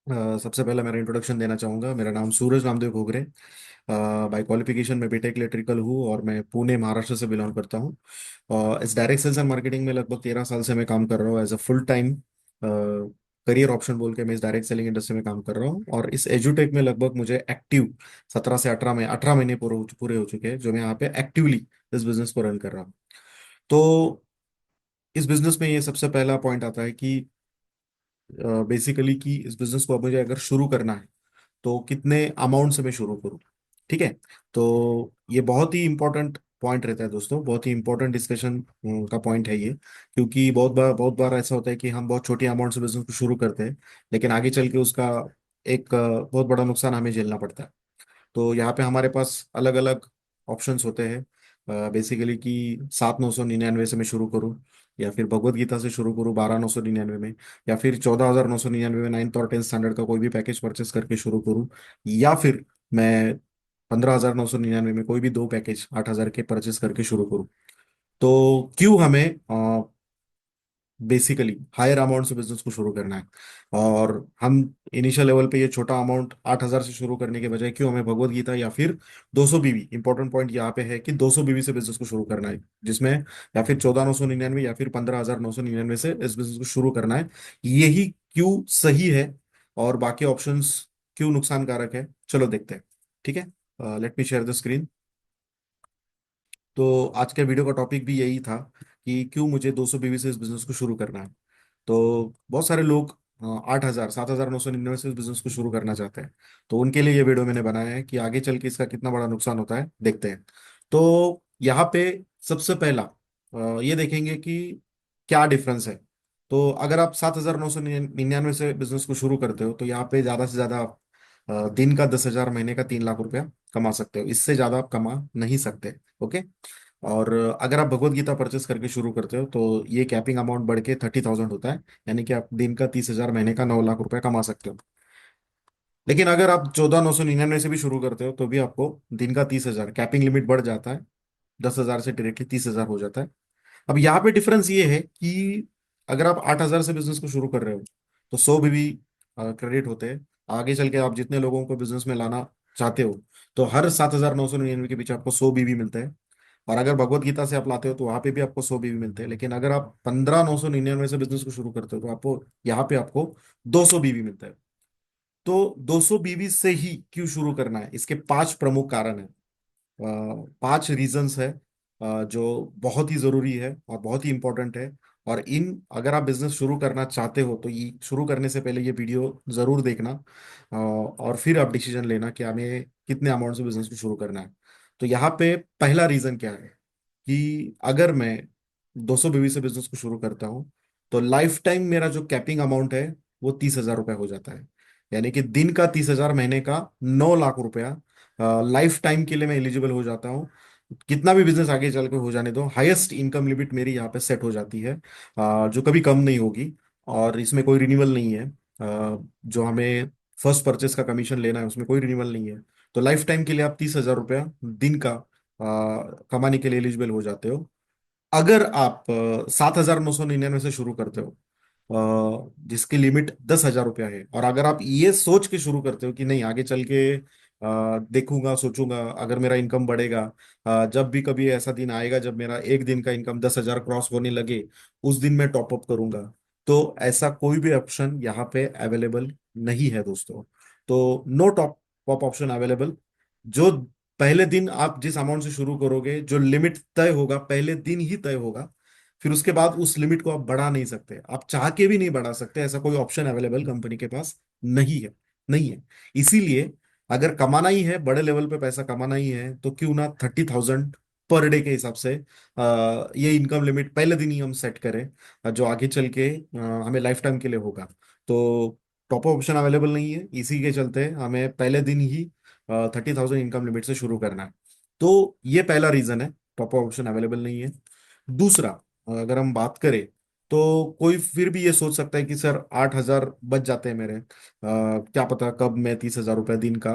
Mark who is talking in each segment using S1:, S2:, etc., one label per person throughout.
S1: सबसे पहले मेरा इंट्रोडक्शन देना चाहूँगा। मेरा नाम सूरज नामदेव घोगरे। बाय क्वालिफिकेशन मैं बीटेक इलेक्ट्रिकल हूँ और मैं पुणे महाराष्ट्र से बिलोंग करता हूँ। इस डायरेक्ट सेल्स एंड मार्केटिंग में लगभग 13 साल से मैं काम कर रहा हूँ as a full time career option बोल के। मैं इस डायरेक्ट सेलिंग इंडस्ट्री में काम कर रहा हूँ और इस एजुटेक में लगभग मुझे एक्टिव 17 से 18 में 18 महीने पूरे हो चुके हैं, जो मैं यहाँ पे एक्टिवली इस बिजनेस को रन कर रहा हूँ। तो इस बिजनेस में ये सबसे पहला पॉइंट आता है कि बेसिकली कि इस बिजनेस को अब मुझे अगर शुरू करना है तो कितने अमाउंट से मैं शुरू करूँ। ठीक है। तो ये बहुत ही इंपॉर्टेंट पॉइंट रहता है दोस्तों, बहुत ही इंपॉर्टेंट डिस्कशन का पॉइंट है ये। क्योंकि बहुत बार ऐसा होता है कि हम बहुत छोटी अमाउंट से बिजनेस को शुरू करते हैं, लेकिन आगे चल के उसका एक बहुत बड़ा नुकसान हमें झेलना पड़ता है। तो यहाँ पे हमारे पास अलग अलग ऑप्शंस होते हैं। बेसिकली कि 7,999 से मैं शुरू करूँ, या फिर भगवत गीता से शुरू करूँ 12,999 में, या फिर 14,999 में 9th और 10th स्टैंडर्ड का कोई भी पैकेज परचेस करके शुरू करूँ, या फिर मैं 15,999 में कोई भी दो पैकेज 8,000 के परचेस करके शुरू करूँ। तो क्यों हमें बेसिकली हायर अमाउंट से बिजनेस को शुरू करना है, और हम इनिशियल लेवल पे ये छोटा अमाउंट 8,000 से शुरू करने के बजाय क्यों हमें भगवत गीता या फिर 200 बीवी, इंपॉर्टेंट पॉइंट यहाँ पे है कि 200 बीवी से बिजनेस को शुरू करना है, जिसमें या फिर 14,999 या फिर 15,999 से इस बिजनेस को शुरू करना है। यही क्यों सही है और बाकी ऑप्शंस क्यों नुकसानकारक है, चलो देखते हैं। ठीक है। Let me share the screen. तो आज के वीडियो का टॉपिक भी यही था कि क्यों मुझे 200 बीवी से इस बिजनेस को शुरू करना है। तो बहुत सारे लोग 8,000 7,999 से इस बिजनेस को शुरू करना चाहते हैं। तो उनके लिए ये वीडियो मैंने बनाया है कि आगे चल के इसका कितना बड़ा नुकसान होता है, देखते हैं। तो यहाँ पे सबसे पहला ये देखेंगे कि क्या डिफरेंस है। तो अगर आप 7,999 से बिजनेस को शुरू करते हो तो यहाँ पे ज्यादा से ज्यादा आप दिन का 10,000, महीने का 3 लाख रुपया कमा सकते हो। इससे ज्यादा आप कमा नहीं सकते। ओके। और अगर आप भगवत गीता परचेस करके शुरू करते हो तो ये कैपिंग अमाउंट बढ़ के 30,000 होता है, यानी कि आप दिन का 30,000, महीने का 9 लाख रुपया कमा सकते हो। लेकिन अगर आप 14,999 से भी शुरू करते हो तो भी आपको दिन का 30,000, कैपिंग लिमिट बढ़ जाता है, 10,000 से डायरेक्टली 30,000 हो जाता है। अब यहाँ पे डिफरेंस ये है कि अगर आप 8,000 से बिजनेस को शुरू कर रहे हो तो 100 बीवी क्रेडिट होते हैं। आगे चल के आप जितने लोगों को बिजनेस में लाना चाहते हो तो हर 7,999 के पीछे आपको 100 बीवी मिलते हैं। और अगर भगवत गीता से आप लाते हो तो वहां पे भी आपको 100 बीवी मिलते हैं। लेकिन अगर आप 15,999 से बिजनेस को शुरू करते हो तो आपको यहाँ पे आपको 200 बीवी मिलता है। तो 200 बीवी से ही क्यों शुरू करना है, इसके 5 प्रमुख कारण है। 5 रीजंस है जो बहुत ही जरूरी है और बहुत ही इंपॉर्टेंट है। और इन अगर आप बिजनेस शुरू करना चाहते हो तो ये शुरू करने से पहले ये वीडियो जरूर देखना, और फिर आप डिसीजन लेना कि हमें कितने अमाउंट से बिजनेस को शुरू करना है। तो यहाँ पे पहला रीजन क्या है कि अगर मैं 200 बीवी से बिजनेस को शुरू करता हूँ तो लाइफ टाइम मेरा जो कैपिंग अमाउंट है वो 30,000 रुपया हो जाता है। यानी कि दिन का 30,000, महीने का 9 लाख रुपया लाइफ टाइम के लिए मैं एलिजिबल हो जाता हूँ। कितना भी बिजनेस आगे चल के हो जाने दो, हाईएस्ट इनकम लिमिट मेरी यहाँ पे सेट हो जाती है, जो कभी कम नहीं होगी। और इसमें कोई रिन्यूअल नहीं है। जो हमें फर्स्ट परचेस का कमीशन लेना है उसमें कोई रिन्यूअल नहीं है। तो लाइफ टाइम के लिए आप 30,000 रुपया दिन का कमाने के लिए एलिजिबल हो जाते हो। अगर आप 7,999 से शुरू करते हो, जिसकी लिमिट 10,000 रुपया है, और अगर आप ये सोच के शुरू करते हो कि नहीं आगे चल के देखूंगा सोचूंगा अगर मेरा इनकम बढ़ेगा, जब भी कभी ऐसा दिन आएगा जब मेरा एक दिन का इनकम 10,000 क्रॉस होने लगे उस दिन मैं टॉप अप करूंगा, तो ऐसा कोई भी ऑप्शन यहाँ पे अवेलेबल नहीं है दोस्तों। तो know top up option available. जो पहले दिन आप जिस अमाउंट से शुरू करोगे, जो लिमिट तय होगा पहले दिन ही तय होगा। फिर उसके बाद उस लिमिट को आप बढ़ा नहीं सकते, आप चाह के भी नहीं बढ़ा सकते, ऐसा कोई ऑप्शन अवेलेबल कंपनी के पास नहीं है। नहीं है। इसीलिए अगर कमाना ही है, बड़े लेवल पे पैसा कमाना ही है, तो क्यों ना 30,000 पर डे के हिसाब से ये इनकम लिमिट पहले दिन ही हम सेट करें, जो आगे चल के हमें लाइफ टाइम के लिए होगा। तो टॉप ऑप्शन अवेलेबल नहीं है, इसी के चलते हमें पहले दिन ही 30,000 इनकम लिमिट से शुरू करना है। तो ये पहला रीजन है, टॉप ऑप्शन अवेलेबल नहीं है। दूसरा, अगर हम बात करें तो कोई फिर भी ये सोच सकता है कि सर 8,000 बच जाते हैं मेरे, क्या पता कब मैं 30,000 रुपया दिन का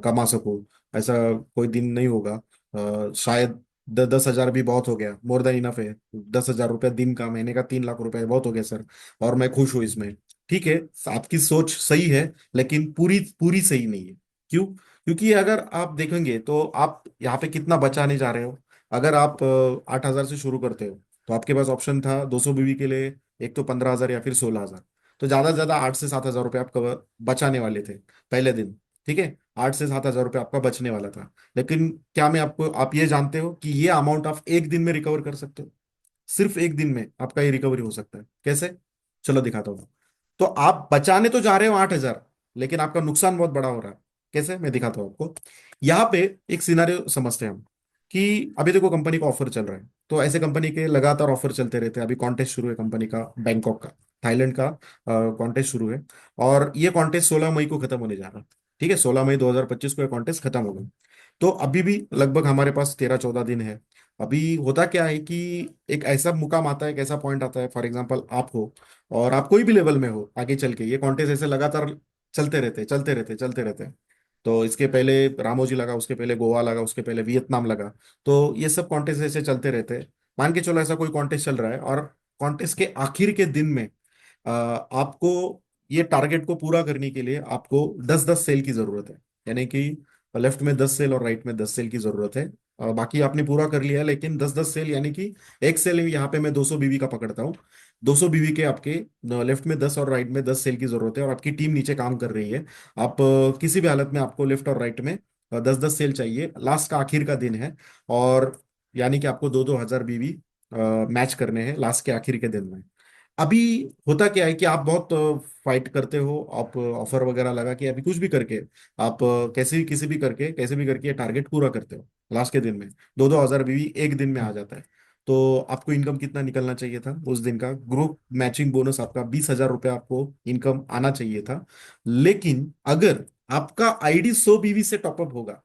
S1: कमा सकूं। ऐसा कोई दिन नहीं होगा। शायद 10,000 भी बहुत हो गया, मोर देन इनफ है। 10,000 रुपया दिन का, महीने का 3 लाख रुपया बहुत हो गया सर, और मैं खुश हूँ इसमें। ठीक है, आपकी सोच सही है, लेकिन पूरी पूरी सही नहीं है। क्यों? क्योंकि अगर आप देखेंगे तो आप यहाँ पे कितना बचाने जा रहे हो। अगर आप 8,000 से शुरू करते हो, तो आपके पास ऑप्शन था 200 बीवी के लिए, एक तो 15,000 या फिर 16,000। तो ज्यादा से ज्यादा 8 से 7 हजार रुपये आप बचाने वाले थे पहले दिन। ठीक है, 8 से 7 हजार रुपये आपका बचने वाला था। लेकिन क्या मैं आपको, आप ये जानते हो कि ये अमाउंट आप एक दिन में रिकवर कर सकते हो? सिर्फ एक दिन में आपका ये रिकवरी हो सकता है। कैसे? चलो दिखाता हूँ। तो आप बचाने तो जा रहे हो 8,000, लेकिन आपका नुकसान बहुत बड़ा हो रहा है। कैसे? मैं दिखाता हूँ आपको। यहाँ पे एक सिनारियो समझते हैं हम, कि अभी देखो कंपनी का ऑफर चल रहा है, तो ऐसे कंपनी के लगातार ऑफर चलते रहते हैं। अभी कॉन्टेस्ट शुरू है कंपनी का, बैंकॉक का, थाईलैंड का कॉन्टेस्ट शुरू है। और ये कॉन्टेस्ट 16 मई को खत्म होने जा रहा है। ठीक है, 16 मई 2025 को ये कॉन्टेस्ट खत्म हो गया। तो अभी भी लगभग हमारे पास 13-14 दिन है। अभी होता क्या है कि एक ऐसा मुकाम आता है, एक ऐसा पॉइंट आता है, फॉर एग्जांपल आप हो, और आप कोई भी लेवल में हो, आगे चल के ये कॉन्टेस्ट ऐसे लगातार चलते रहते चलते रहते चलते रहते हैं। तो इसके पहले रामोजी लगा, उसके पहले गोवा लगा, उसके पहले वियतनाम लगा। तो ये सब कॉन्टेस्ट ऐसे चलते रहते हैं। मान के चलो ऐसा कोई कॉन्टेस्ट चल रहा है, और कॉन्टेस्ट के आखिर के दिन में आपको ये टारगेट को पूरा करने के लिए आपको 10-10 सेल की जरूरत है। यानी कि लेफ्ट में 10 सेल और राइट में 10 सेल की जरूरत है। बाकी आपने पूरा कर लिया है, लेकिन 10-10 सेल, यानी कि एक सेल यहाँ पे मैं 200 बीवी का पकड़ता हूँ। 200 बीवी के आपके लेफ्ट में 10 और राइट में 10 सेल की जरूरत है, और आपकी टीम नीचे काम कर रही है। आप किसी भी हालत में आपको लेफ्ट और राइट में 10-10 सेल चाहिए। लास्ट का आखिर का दिन है, और यानी कि आपको 2-2 हजार बीवी मैच करने हैं लास्ट के आखिर के दिन में। अभी होता क्या है कि आप बहुत फाइट करते हो, आप ऑफर वगैरह लगा के, अभी कुछ भी करके आप कैसे किसी भी करके कैसे भी करके टारगेट पूरा करते हो। लास्ट के दिन में 2-2 हजार बीवी एक दिन में आ जाता है। तो आपको इनकम कितना निकलना चाहिए था उस दिन का? ग्रुप मैचिंग बोनस आपका 20,000 रुपये आपको इनकम आना चाहिए था। लेकिन अगर आपका आईडी 100 बीवी से टॉपअप होगा,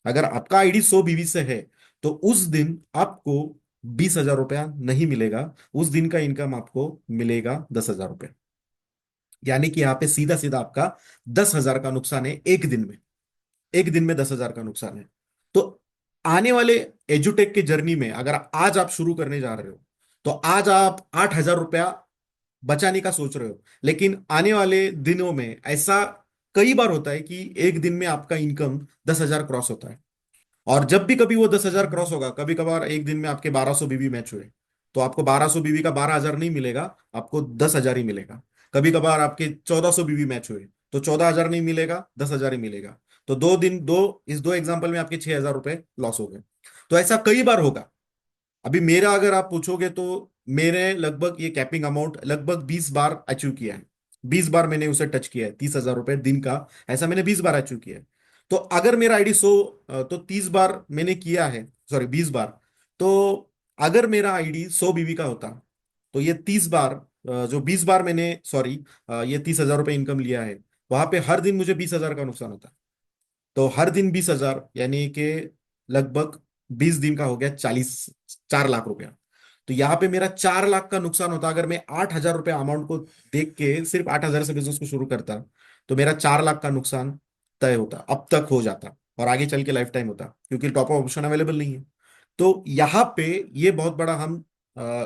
S1: अगर आपका आईडी 100 बीवी से है, तो उस दिन आपको 20,000 रुपया नहीं मिलेगा। उस दिन का इनकम आपको मिलेगा 10,000 रुपये। यानी कि यहाँ पे सीधा सीधा आपका 10,000 का नुकसान है एक दिन में। एक दिन में 10,000 का नुकसान है। तो आने वाले एजुटेक के जर्नी में अगर आज आप शुरू करने जा रहे हो, तो आज आप 8,000 रुपया बचाने का सोच रहे हो, लेकिन आने वाले दिनों में ऐसा कई बार होता है कि एक दिन में आपका इनकम 10,000 क्रॉस होता है। और जब भी कभी वो 10,000 क्रॉस होगा, कभी कभार एक दिन में आपके 1,200 बीवी मैच हुए, तो आपको 1,200 बीवी का 12,000 नहीं मिलेगा, आपको 10,000 ही मिलेगा। कभी कभार आपके 1,400 बीवी मैच हुए, तो 14,000 नहीं मिलेगा, 10,000 ही मिलेगा। तो दो दिन दो इस दो एग्जाम्पल में आपके 6,000 रुपए लॉस हो गए। तो ऐसा कई बार होगा। अभी मेरा अगर आप पूछोगे तो मेरे लगभग ये कैपिंग अमाउंट लगभग 20 बार अचीव किया है। 20 बार मैंने उसे टच किया है, 30,000 रुपए दिन का, ऐसा मैंने 20 बार अचीव किया है। तो अगर मेरा आईडी 100, तो 30 बार मैंने किया है, सॉरी 20 बार। तो अगर मेरा आईडी 100 बीवी का होता, तो ये 30 बार, जो 20 बार मैंने, सॉरी, ये 30,000 रुपये इनकम लिया है, वहां पे हर दिन मुझे 20,000 का नुकसान होता। तो हर दिन 20,000, यानी कि लगभग 20 दिन का हो गया 4 लाख रुपया। तो यहाँ पे मेरा 4 लाख का नुकसान होता अगर मैं 8,000 रुपया अमाउंट को देख के सिर्फ 8,000 से बिजनेस को शुरू करता। तो मेरा 4 लाख का नुकसान तय होता, अब तक हो जाता, और आगे चल के लाइफ टाइम होता, क्योंकि टॉप अप ऑप्शन अवेलेबल नहीं है। तो यहाँ पे ये बहुत बड़ा हम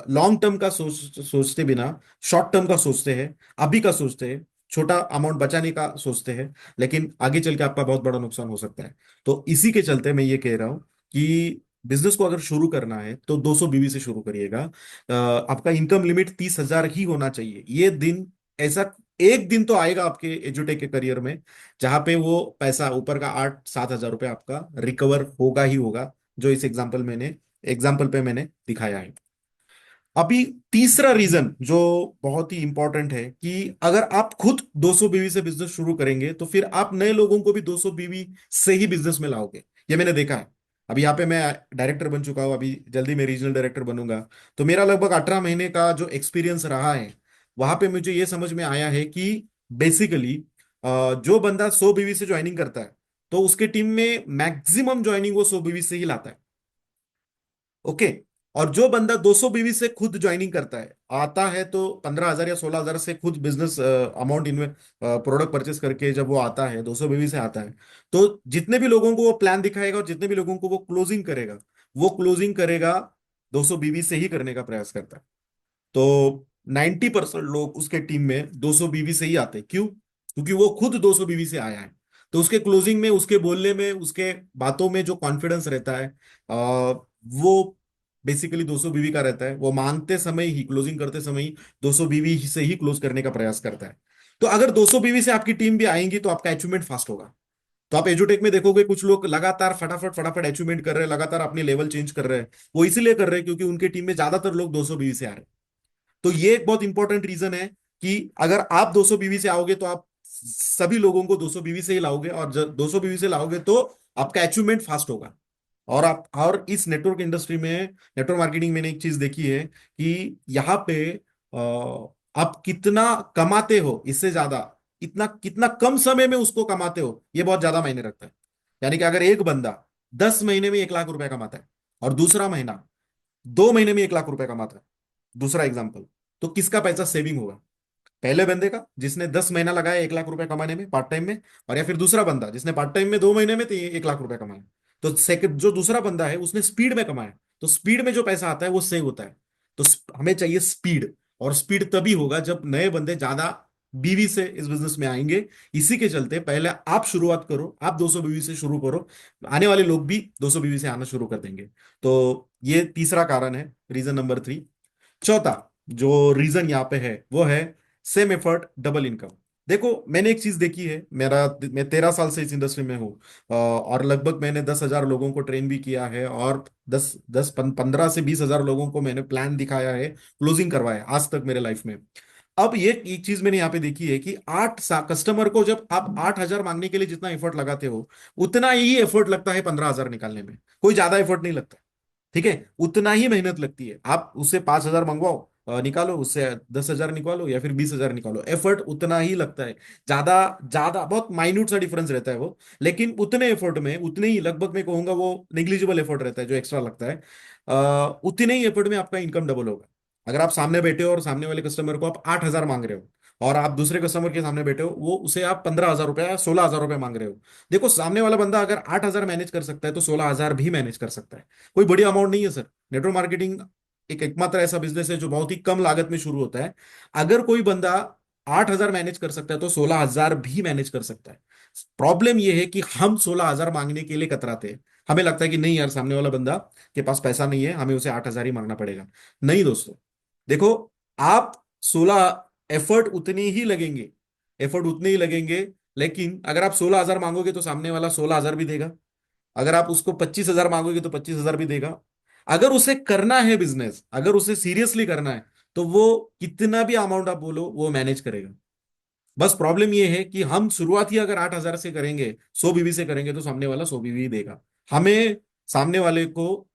S1: लॉन्ग टर्म का सोचते बिना शॉर्ट टर्म का सोचते हैं, अभी का सोचते हैं, छोटा अमाउंट बचाने का सोचते हैं, लेकिन आगे चल के आपका बहुत बड़ा नुकसान हो सकता है। तो इसी के चलते मैं ये कह रहा हूं कि बिजनेस को अगर शुरू करना है तो 200 बीवी से शुरू करिएगा। आपका इनकम लिमिट 30,000 ही होना चाहिए। ये दिन ऐसा एक दिन तो आएगा आपके एजुटेक के करियर में, जहां पे वो पैसा ऊपर का 8-7 हजार रुपये आपका रिकवर होगा ही होगा, जो इस एग्जाम्पल पे मैंने दिखाया है। अभी तीसरा रीजन जो बहुत ही इंपॉर्टेंट है, कि अगर आप खुद 200 बीवी से बिजनेस शुरू करेंगे, तो फिर आप नए लोगों को भी 200 बीवी से ही बिजनेस में लाओगे। ये मैंने देखा है। अभी यहाँ पे मैं डायरेक्टर बन चुका हूँ, अभी जल्दी मैं रीजनल डायरेक्टर बनूंगा। तो मेरा लगभग 18 महीने का जो एक्सपीरियंस रहा है, वहां पे मुझे ये समझ में आया है कि बेसिकली जो बंदा 100 बीवी से ज्वाइनिंग करता है, तो उसके टीम में मैक्सिमम ज्वाइनिंग वो 100 बीवी से ही लाता है। ओके। और जो बंदा 200 बीवी से खुद ज्वाइनिंग करता है, आता है, तो 15,000 या 16,000 से खुद business amount invest, product purchase करके जब वो आता है, 200 बीवी से आता है, तो जितने भी लोगों को वो प्लान दिखाएगा और जितने भी लोगों को वो क्लोजिंग करेगा 200 बीवी से ही करने का प्रयास करता है। तो 90% लोग उसके टीम में 200 बीवी से ही आते हैं। क्यों? क्योंकि वो खुद 200 बीवी से आया है। तो उसके क्लोजिंग में, उसके बोलने में, उसके बातों में जो कॉन्फिडेंस रहता है, वो बेसिकली 200 बीवी का रहता है। वो मांगते समय ही, क्लोजिंग करते समय ही 200 बीवी से ही क्लोज करने का प्रयास करता है। तो अगर 200 बीवी से आपकी टीम भी आएंगी तो आपका अचीवमेंट फास्ट होगा। तो आप एजुटेक में देखोगे कुछ लोग लगातार फटाफट फटाफट अचीवमेंट कर रहे हैं, लगातार अपनी लेवल चेंज कर रहे हैं। वो इसीलिए कर रहे हैं क्योंकि उनके टीम में ज्यादातर लोग 200 बीवी से आ रहे हैं। तो ये एक बहुत इंपॉर्टेंट रीजन है कि अगर आप 200 बीवी से आओगे तो आप सभी लोगों को 200 बीवी से ही लाओगे, और जब 200 बीवी से लाओगे तो आपका अचीवमेंट फास्ट होगा। और इस नेटवर्क इंडस्ट्री में, नेटवर्क मार्केटिंग, मैंने एक चीज देखी है कि यहाँ पे आप कितना कमाते हो इससे ज्यादा, इतना कितना कम समय में उसको कमाते हो, ये बहुत ज्यादा मायने रखता है। यानी कि अगर एक बंदा 10 महीने में 1 लाख रुपए कमाता है और दूसरा महीना 2 महीने में 1 लाख रुपए कमाता है, दूसरा एग्जाम्पल, तो किसका पैसा सेविंग होगा? पहले बंदे का जिसने 10 महीना लगाया 1 लाख रुपए कमाने में पार्ट टाइम में, और या फिर दूसरा बंदा जिसने पार्ट टाइम में 2 महीने में 1 लाख रुपए कमाया। तो सेकंड जो दूसरा बंदा है उसने स्पीड में कमाया, तो स्पीड में जो पैसा आता है वो सेव होता है। तो हमें चाहिए स्पीड, और स्पीड तभी होगा जब नए बंदे ज्यादा बीवी से इस बिजनेस में आएंगे। इसी के चलते पहले आप शुरुआत करो, आप 200 बीवी से शुरू करो, आने वाले लोग भी 200 बीवी से आना शुरू कर देंगे। तो ये तीसरा कारण है, रीजन नंबर 3। चौथा जो रीजन यहाँ पे है वो है सेम एफर्ट डबल इनकम। देखो, मैंने एक चीज देखी है, मैं 13 साल से इस इंडस्ट्री में हूँ, और लगभग मैंने 10,000 लोगों को ट्रेन भी किया है, और 15 से 20 हजार लोगों को मैंने प्लान दिखाया है, क्लोजिंग करवाया है आज तक मेरे लाइफ में। अब ये एक चीज मैंने यहाँ पे देखी है कि कस्टमर को जब आप 8,000 मांगने के लिए जितना एफर्ट लगाते हो, उतना ही एफर्ट लगता है 15,000 निकालने में। कोई ज्यादा एफर्ट नहीं लगता। ठीक है, उतना ही मेहनत लगती है। आप उससे 5,000 मंगवाओ, निकालो, उससे 10,000 निकालो या फिर 20,000 निकालो, एफर्ट उतना ही लगता है। ज्यादा ज्यादा बहुत माइन्यूट सा डिफरेंस रहता है वो, लेकिन उतने एफर्ट में, उतने ही लगभग मैं कहूंगा वो नेग्लिजिबल एफर्ट रहता है जो एक्स्ट्रा लगता है। उतने ही एफर्ट में आपका इनकम डबल होगा। अगर आप सामने बैठे हो और सामने वाले कस्टमर को आप 8,000 मांग रहे हो, और आप दूसरे कस्टमर के सामने बैठे हो, वो उसे आप 15,000 रुपया या 16,000 रुपये मांग रहे हो। देखो, सामने वाला बंदा अगर 8,000 मैनेज कर सकता है तो 16,000 भी मैनेज कर सकता है। कोई बड़ी अमाउंट नहीं है सर। नेटवर्क मार्केटिंग एक एकमात्र ऐसा बिजनेस है जो बहुत ही कम लागत में शुरू होता है। अगर कोई बंदा 8,000 मैनेज कर सकता है तो 16,000 भी मैनेज कर सकता है। प्रॉब्लम यह है कि हम 16,000 मांगने के लिए कतराते हैं। हमें लगता है कि नहीं यार, सामने वाला बंदा के पास पैसा नहीं है, हमें उसे 8,000 ही मांगना पड़ेगा। नहीं दोस्तों, देखो, आप 16 एफर्ट उतने ही लगेंगे, एफर्ट उतने ही लगेंगे, लेकिन अगर आप 16,000 मांगोगे तो सामने वाला 16,000 भी देगा। अगर आप उसको 25,000 मांगोगे तो 25,000 भी देगा। अगर उसे करना है बिजनेस, अगर उसे सीरियसली करना है, तो वो कितना भी अमाउंट आप बोलो वो मैनेज करेगा। बस प्रॉब्लम ये है कि हम शुरुआत ही अगर 8,000 से करेंगे, 100 बीवी से करेंगे, तो सामने वाला 100 बीवी ही देगा। हमें सामने वाले को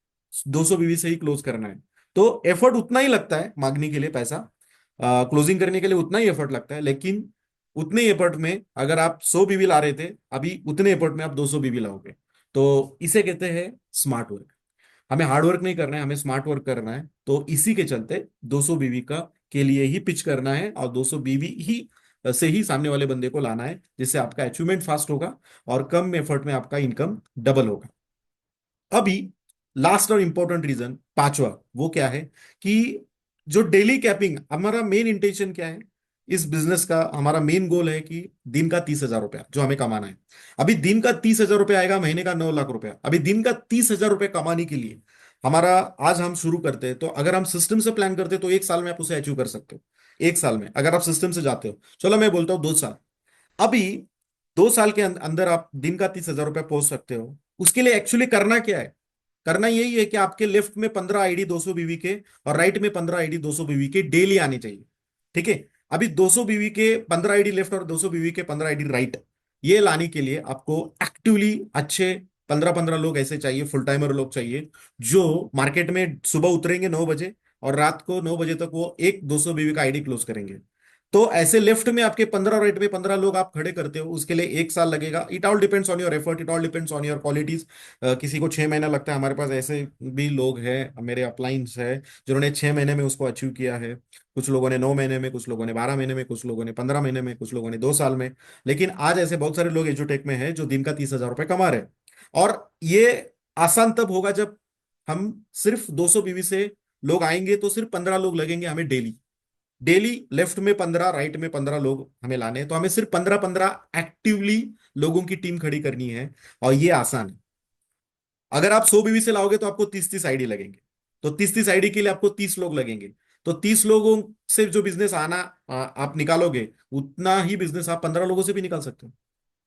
S1: 200 बीवी से ही क्लोज करना है। तो एफर्ट उतना ही लगता है मांगने के लिए पैसा, क्लोजिंग करने के लिए उतना ही एफर्ट लगता है, लेकिन उतने एफर्ट में अगर आप 100 बीवी ला रहे थे, अभी उतने एफर्ट में आप 200 बीवी लाओगे। तो इसे कहते हैं स्मार्ट वर्क। हमें हार्ड वर्क नहीं करना है, हमें स्मार्ट वर्क करना है। तो इसी के चलते 200 बीवी का के लिए ही पिच करना है, और 200 बीवी ही से ही सामने वाले बंदे को लाना है, जिससे आपका अचीवमेंट फास्ट होगा और कम एफर्ट में आपका इनकम डबल होगा। अभी लास्ट और इंपॉर्टेंट रीजन, पांचवा, वो क्या है कि जो डेली कैपिंग, हमारा मेन इंटेंशन क्या है इस बिजनेस का? हमारा मेन गोल है कि दिन का 30,000 रुपया जो हमें कमाना है। अभी दिन का 30,000 रुपया आएगा, महीने का 9 लाख रुपया। अभी दिन का 30,000 रुपये कमाने के लिए हमारा, आज हम शुरू करते हैं तो अगर हम सिस्टम से प्लान करते हैं तो 1 साल में आप उसे अचीव कर सकते हो। 1 साल में अगर आप सिस्टम से जाते हो, चलो मैं बोलता हूँ 2 साल। अभी 2 साल के अंदर आप दिन का 30,000 रुपया पहुंच सकते हो। उसके लिए एक्चुअली करना क्या है? करना यही है कि आपके लेफ्ट में 15 आईडी 200 बीवी के, और राइट में 15 आईडी 200 बीवी के डेली आने चाहिए। ठीक है? अभी 200 बीवी के 15 आईडी लेफ्ट और 200 बीवी के 15 आईडी राइट, ये लाने के लिए आपको एक्टिवली अच्छे 15-15 लोग ऐसे चाहिए, फुल टाइमर लोग चाहिए, जो मार्केट में सुबह उतरेंगे 9 बजे, और रात को 9 बजे तक वो एक 200 बीवी का आईडी क्लोज करेंगे। तो ऐसे लेफ्ट में आपके 15, राइट में 15 लोग आप खड़े करते हो, उसके लिए 1 साल लगेगा। It all depends on your effort, it all depends on your qualities. किसी को 6 महीना लगता है, हमारे पास ऐसे भी लोग हैं, मेरे अपलाइंस है, जिन्होंने 6 महीने में उसको अचीव किया है। कुछ लोगों ने 9 महीने में, कुछ लोगों ने 12 महीने में, कुछ लोगों ने 15 महीने में, कुछ लोगों ने 2 साल में। लेकिन आज ऐसे बहुत सारे लोग एजुटेक में हैं जो दिन का 30,000 रुपये कमा रहे हैं। और ये आसान तब होगा जब हम सिर्फ 200 बीवी से लोग आएंगे, तो सिर्फ 15 लोग लगेंगे हमें डेली। डेली लेफ्ट में 15, राइट में 15 लोग हमें लाने हैं, तो हमें सिर्फ 15 15 एक्टिवली लोगों की टीम खड़ी करनी है। और ये आसान है। अगर आप 100 बीवी से लाओगे तो आपको 30 30 आईडी लगेंगे। तो 30 30 आईडी के लिए आपको 30 लोग लगेंगे। तो 30 लोगों से जो बिजनेस आना आप निकालोगे, उतना ही बिजनेस आप 15 लोगों से भी निकाल सकते हो।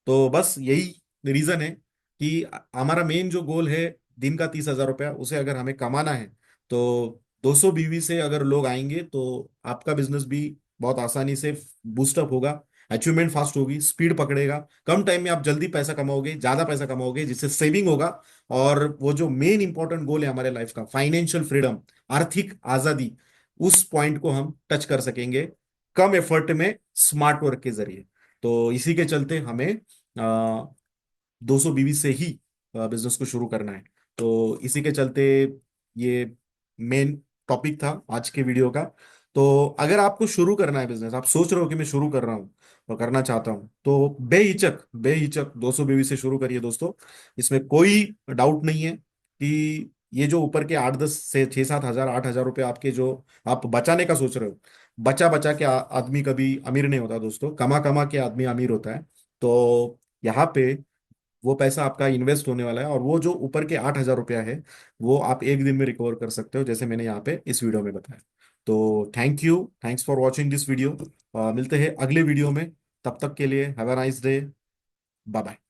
S1: तो बस यही रीजन है कि हमारा मेन जो गोल है, दिन का 30 हजार रुपया, उसे अगर हमें कमाना है, तो 200 बीवी से अगर लोग आएंगे तो आपका बिजनेस भी बहुत आसानी से बूस्टअप होगा। अचीवमेंट फास्ट होगी, स्पीड पकड़ेगा, कम टाइम में आप जल्दी पैसा कमाओगे, ज्यादा पैसा कमाओगे, जिससे सेविंग होगा। और वो जो मेन इंपॉर्टेंट गोल है हमारे लाइफ का, फाइनेंशियल फ्रीडम, आर्थिक आजादी, उस पॉइंट को हम टच कर सकेंगे कम एफर्ट में, स्मार्ट वर्क के जरिए। तो इसी के चलते हमें 200 बीवी से ही बिजनेस को शुरू करना है। तो इसी के चलते ये मेन टॉपिक था आज के वीडियो का। तो अगर आपको शुरू करना है बिजनेस, आप सोच रहे हो कि मैं शुरू कर रहा हूँ और करना चाहता हूँ, तो बेहिचक बेहिचक 200 बीवी से शुरू करिए दोस्तों। इसमें कोई डाउट नहीं है कि ये जो ऊपर के 8 10 से 6 7 हजार 8 हजार रुपए आपके जो आप बचाने का सोच रहे हो, बचा बचा के आदमी कभी अमीर नहीं होता दोस्तों, कमा कमा के आदमी अमीर होता है। तो यहाँ पे वो पैसा आपका इन्वेस्ट होने वाला है, और वो जो ऊपर के 8 हजार रुपया है, वो आप एक दिन में रिकवर कर सकते हो, जैसे मैंने यहाँ पे इस वीडियो में बताया। तो thanks for watching this video. मिलते हैं अगले वीडियो में। तब तक के लिए have a nice day. Bye bye.